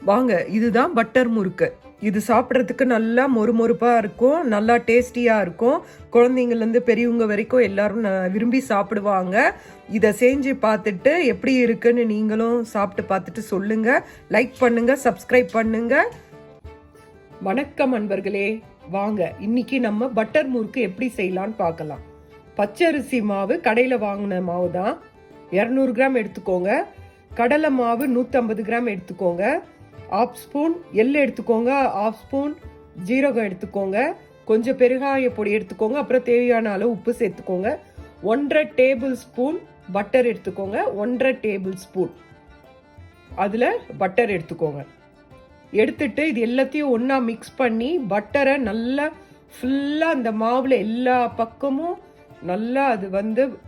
வாங்க, இதுதான் பட்டர் முறுக்கு. இது சாப்பிட்றதுக்கு நல்லா மொறுமொறுப்பாக இருக்கும், நல்லா டேஸ்டியாக இருக்கும். குழந்தைங்கள்லேருந்து பெரியவங்க வரைக்கும் எல்லாரும் விரும்பி சாப்பிடுவாங்க. இதை செஞ்சு பார்த்துட்டு எப்படி இருக்குன்னு நீங்களும் சாப்பிட்டு பார்த்துட்டு சொல்லுங்கள். லைக் பண்ணுங்கள், சப்ஸ்கிரைப் பண்ணுங்கள். வணக்கம் அன்பர்களே, வாங்க இன்னைக்கு நம்ம பட்டர் முறுக்கு எப்படி செய்யலான்னு பார்க்கலாம். பச்சரிசி மாவு கடையில் வாங்கின மாவு தான், 200 கிராம் எடுத்துக்கோங்க. கடலை மாவு 150 கிராம் எடுத்துக்கோங்க. 1/2 ஸ்பூன் எள்ளு எடுத்துக்கோங்க. 1/2 ஸ்பூன் ஜீரகம் எடுத்துக்கோங்க. கொஞ்சம் பெருங்காய பொடி எடுத்துக்கோங்க. அப்புறம் தேவையான அளவு உப்பு சேர்த்துக்கோங்க. 1.5 டேபிள் ஸ்பூன் பட்டர் எடுத்துக்கோங்க. 1.5 டேபிள் ஸ்பூன் அதில் பட்டர் எடுத்துக்கோங்க. எடுத்துட்டு இது எல்லாத்தையும் ஒன்றா மிக்ஸ் பண்ணி பட்டரை நல்லா ஃபுல்லாக அந்த மாவில் எல்லா பக்கமும் நல்லா அது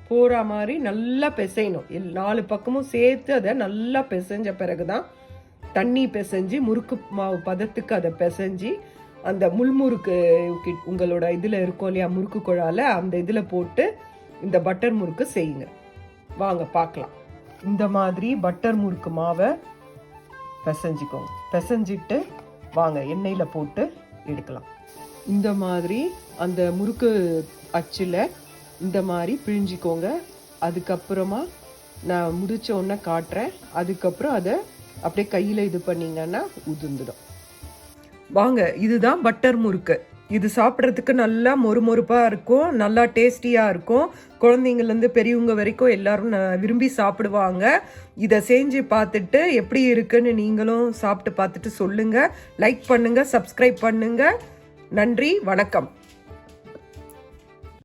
போகிற மாதிரி நல்லா பிசையணும். 4 பக்கமும் சேர்த்து அதை நல்லா பிசைஞ்ச பிறகு தான் தண்ணி பிசைஞ்சு முறுக்கு மாவு பதத்துக்கு அதை பிசைஞ்சு அந்த முள்முறுக்கு உங்களோட இதில் இருக்கும் இல்லையா, முறுக்கு குழால அந்த இதில் போட்டு இந்த பட்டர் முறுக்கு செய்யுங்க. வாங்க பார்க்கலாம். இந்த மாதிரி பட்டர் முறுக்கு மாவை பிசைஞ்சிக்கோங்க. பிசைஞ்சிட்டு வாங்க எண்ணெயில் போட்டு எடுக்கலாம். இந்த மாதிரி அந்த முறுக்கு அச்சில் இந்த மாதிரி பிழிஞ்சிக்கோங்க. அதுக்கப்புறமா நான் முடிச்ச உடனே காட்டுறேன். அதுக்கப்புறம் அதை அப்படியே கையில் இது பண்ணிங்கன்னா உதிர்ந்துடும். வாங்க, இதுதான் பட்டர் முறுக்கு. இது சாப்பிட்றதுக்கு நல்லா மொறுமொறுப்பாக இருக்கும், நல்லா டேஸ்டியாக இருக்கும். குழந்தைங்கள்லேருந்து பெரியவங்க வரைக்கும் எல்லாரும் விரும்பி சாப்பிடுவாங்க. இதை செஞ்சு பார்த்துட்டு எப்படி இருக்குன்னு நீங்களும் சாப்பிட்டு பார்த்துட்டு சொல்லுங்கள். லைக் பண்ணுங்கள், சப்ஸ்கிரைப் பண்ணுங்கள். நன்றி, வணக்கம்.